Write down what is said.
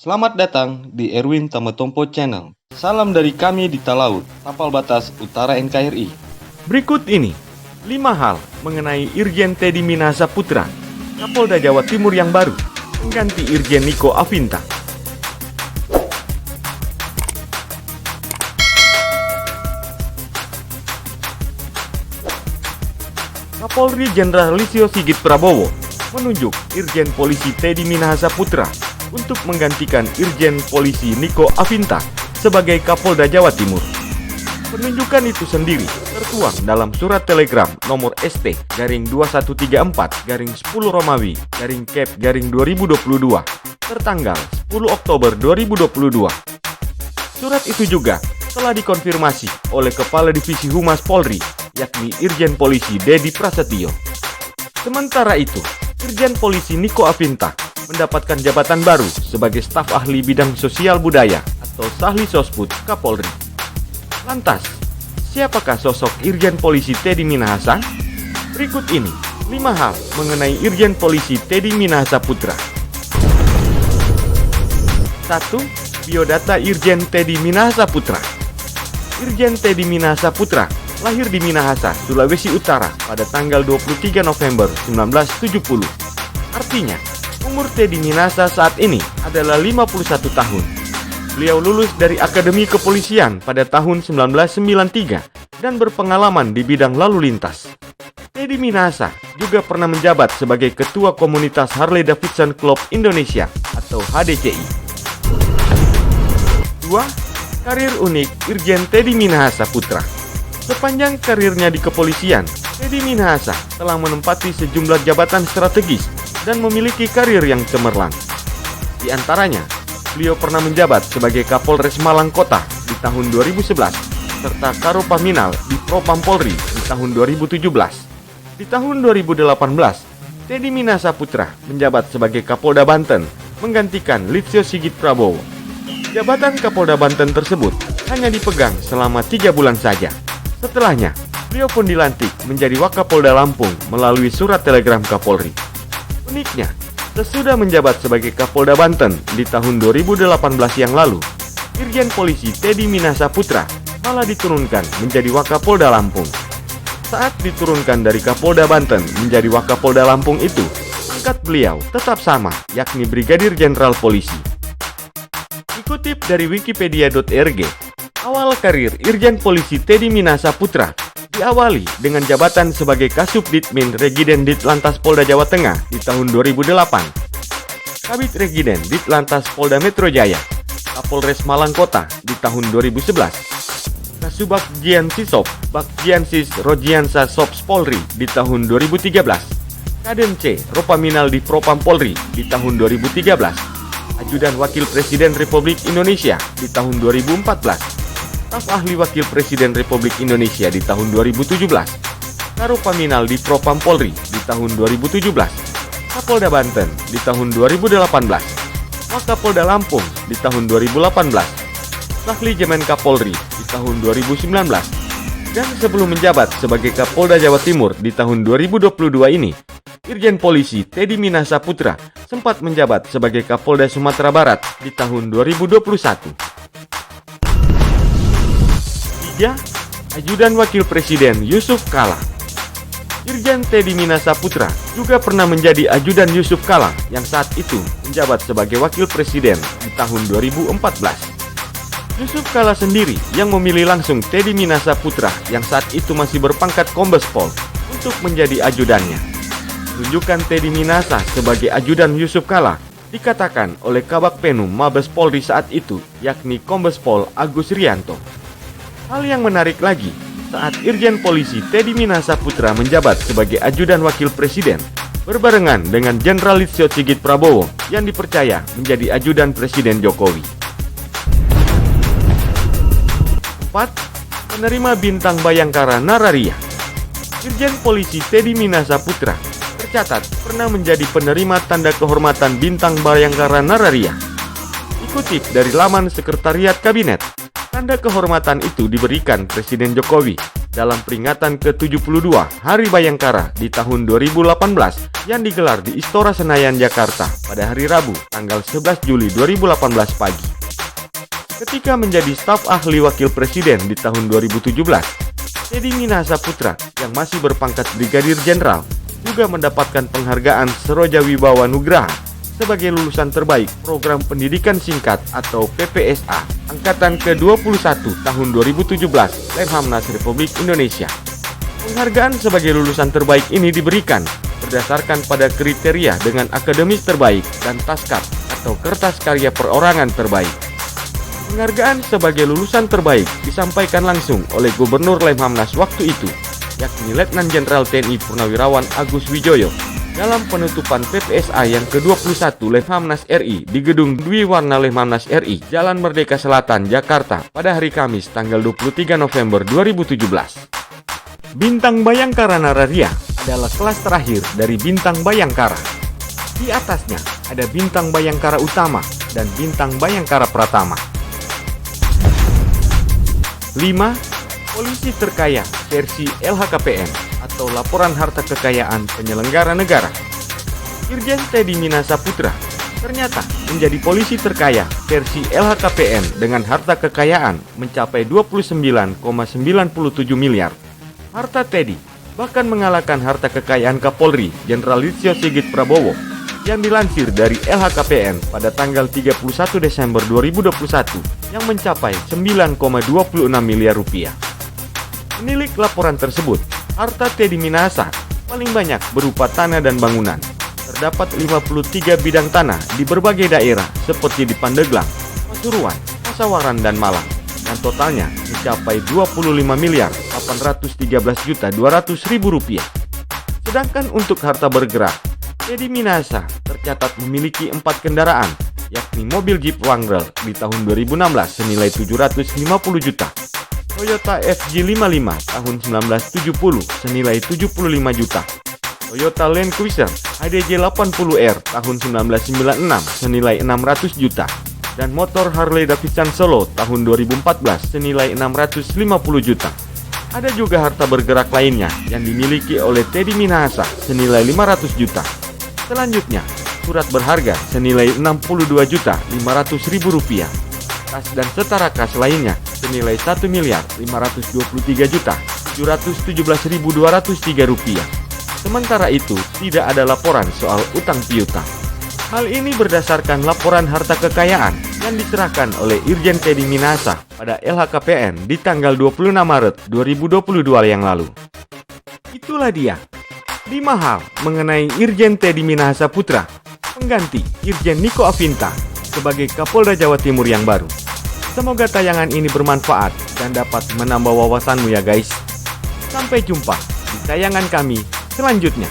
Selamat datang di Erwin Tametompo Channel. Salam dari kami di Talaut, Tapal Batas Utara NKRI. Berikut ini 5 hal mengenai Irjen Teddy Minahasa Putra, Kapolda Jawa Timur yang baru, mengganti Irjen Niko Afinta. Kapolri Jenderal Listio Sigit Prabowo menunjuk Irjen Polisi Teddy Minahasa Putra untuk menggantikan Irjen Polisi Niko Afinta sebagai Kapolda Jawa Timur. Penunjukan itu sendiri tertuang dalam surat telegram nomor ST-2134-10 Romawi-Kep-2022 tertanggal 10 Oktober 2022. Surat itu juga telah dikonfirmasi oleh Kepala Divisi Humas Polri, yakni Irjen Polisi Dedi Prasetyo. Sementara itu, Irjen Polisi Niko Afinta mendapatkan jabatan baru sebagai staf ahli bidang sosial budaya atau Sahli Sospud Kapolri. Lantas, siapakah sosok Irjen Polisi Teddy Minahasa? Berikut ini 5 hal mengenai Irjen Polisi Teddy Minahasa Putra. 1. Biodata Irjen Teddy Minahasa Putra. Irjen Teddy Minahasa Putra lahir di Minahasa, Sulawesi Utara pada tanggal 23 November 1970. Artinya, umur Teddy Minahasa saat ini adalah 51 tahun. Beliau lulus dari Akademi Kepolisian pada tahun 1993 dan berpengalaman di bidang lalu lintas. Teddy Minahasa juga pernah menjabat sebagai Ketua Komunitas Harley Davidson Club Indonesia atau HDCI. 2. Karir unik Irjen Teddy Minahasa Putra. Sepanjang karirnya di kepolisian, Teddy Minahasa telah menempati sejumlah jabatan strategis dan memiliki karir yang cemerlang. Di antaranya, beliau pernah menjabat sebagai Kapolres Malang Kota di tahun 2011 serta Karopaminal di Propam Polri di tahun 2017. Di tahun 2018, Teddy Minahasa Putra menjabat sebagai Kapolda Banten menggantikan Listio Sigit Prabowo. Jabatan Kapolda Banten tersebut hanya dipegang selama 3 bulan saja. Setelahnya, beliau pun dilantik menjadi Wakapolda Lampung melalui surat telegram Kapolri. Uniknya, sesudah menjabat sebagai Kapolda Banten di tahun 2018 yang lalu, Irjen Polisi Teddy Minahasa Putra malah diturunkan menjadi Wakapolda Lampung. Saat diturunkan dari Kapolda Banten menjadi Wakapolda Lampung itu, pangkat beliau tetap sama, yakni Brigadir Jenderal Polisi. Dikutip dari wikipedia.org, awal karir Irjen Polisi Teddy Minahasa Putra diawali dengan jabatan sebagai Kasubditmin Regiden Ditlantas Polda Jawa Tengah di tahun 2008, Kabid Regiden Ditlantas Polda Metro Jaya, Kapolres Malang Kota di tahun 2011, Kasubag Giansisop Bagjiansis Rojiansa Sops Polri di tahun 2013, Kaden C Ropaminal di Propam Polri di tahun 2013, Ajudan Wakil Presiden Republik Indonesia di tahun 2014, Staf Ahli Wakil Presiden Republik Indonesia di tahun 2017, Karopaminal di Propam Polri di tahun 2017, Kapolda Banten di tahun 2018, Wakapolda Lampung di tahun 2018, Sahli Jemen Kapolri di tahun 2019, dan sebelum menjabat sebagai Kapolda Jawa Timur di tahun 2022 ini, Irjen Polisi Teddy Minahasa Putra sempat menjabat sebagai Kapolda Sumatera Barat di tahun 2021. 3. Ajudan Wakil Presiden Yusuf Kala. Irjen Teddy Minahasa Putra juga pernah menjadi ajudan Yusuf Kala yang saat itu menjabat sebagai Wakil Presiden di tahun 2014. Yusuf Kala sendiri yang memilih langsung Teddy Minahasa Putra yang saat itu masih berpangkat Kombes Pol untuk menjadi ajudannya. Tunjukan Teddy Minahasa sebagai ajudan Yusuf Kala dikatakan oleh Kabag Penum Mabes Polri saat itu, yakni Kombes Pol Agus Rianto. Hal yang menarik lagi, saat Irjen Polisi Teddy Minahasa Putra menjabat sebagai ajudan Wakil Presiden, berbarengan dengan Jenderal Listio Sigit Prabowo yang dipercaya menjadi ajudan Presiden Jokowi. 4. Penerima Bintang Bayangkara Nararia. Irjen Polisi Teddy Minahasa Putra tercatat pernah menjadi penerima tanda kehormatan Bintang Bayangkara Nararia. Dikutip dari laman Sekretariat Kabinet, tanda kehormatan itu diberikan Presiden Jokowi dalam peringatan ke-72 Hari Bayangkara di tahun 2018 yang digelar di Istora Senayan, Jakarta pada hari Rabu, tanggal 11 Juli 2018 pagi. Ketika menjadi staf ahli wakil presiden di tahun 2017, Teddy Minahasa Putra yang masih berpangkat Brigadir Jenderal juga mendapatkan penghargaan Seroja Wibawa Nugraha sebagai lulusan terbaik program pendidikan singkat atau PPSA angkatan ke-21 tahun 2017 Lemhanas Republik Indonesia. Penghargaan sebagai lulusan terbaik ini diberikan berdasarkan pada kriteria dengan akademis terbaik dan Taskat atau kertas karya perorangan terbaik. Penghargaan sebagai lulusan terbaik disampaikan langsung oleh Gubernur Lemhanas waktu itu, yakni Letnan Jenderal TNI Purnawirawan Agus Wijoyo, dalam penutupan PPSA yang ke-21 Lemhanas RI di Gedung Dwi Warna Lemhanas RI, Jalan Merdeka Selatan, Jakarta pada hari Kamis tanggal 23 November 2017. Bintang Bayangkara Nararia adalah kelas terakhir dari Bintang Bayangkara. Di atasnya ada Bintang Bayangkara Utama dan Bintang Bayangkara Pratama. 5. Polisi terkaya versi LHKPN atau Laporan Harta Kekayaan Penyelenggara Negara. Irjen Teddy Minahasa Putra ternyata menjadi polisi terkaya versi LHKPN dengan harta kekayaan mencapai 29,97 miliar. Harta Teddy bahkan mengalahkan harta kekayaan Kapolri Jenderal Listio Sigit Prabowo yang dilansir dari LHKPN pada tanggal 31 Desember 2021 yang mencapai 9,26 miliar rupiah. Menilik laporan tersebut, harta Teddy Minahasa paling banyak berupa tanah dan bangunan. Terdapat 53 bidang tanah di berbagai daerah seperti di Pandeglang, Pasuruan, Pasawaran, dan Malang, yang totalnya mencapai 25.813.200.000 rupiah. Sedangkan untuk harta bergerak, Teddy Minahasa tercatat memiliki 4 kendaraan, yakni mobil Jeep Wrangler di tahun 2016 senilai 750 juta, Toyota FJ55 tahun 1970 senilai 75 juta, Toyota Land Cruiser HDJ 80R tahun 1996 senilai 600 juta, dan motor Harley Davidson Solo tahun 2014 senilai 650 juta. Ada juga harta bergerak lainnya yang dimiliki oleh Teddy Minahasa senilai 500 juta. Selanjutnya, surat berharga senilai 62.500.000 rupiah. Kas dan setara kas lainnya senilai 1.523.717.203 rupiah. Sementara itu, tidak ada laporan soal utang piutang. Hal ini berdasarkan laporan harta kekayaan yang diserahkan oleh Irjen Teddy Minahasa pada LHKPN di tanggal 26 Maret 2022 yang lalu. Itulah dia 5 hal mengenai Irjen Teddy Minahasa Putra, pengganti Irjen Niko Afinta sebagai Kapolda Jawa Timur yang baru. Semoga tayangan ini bermanfaat dan dapat menambah wawasanmu ya guys. Sampai jumpa di tayangan kami selanjutnya.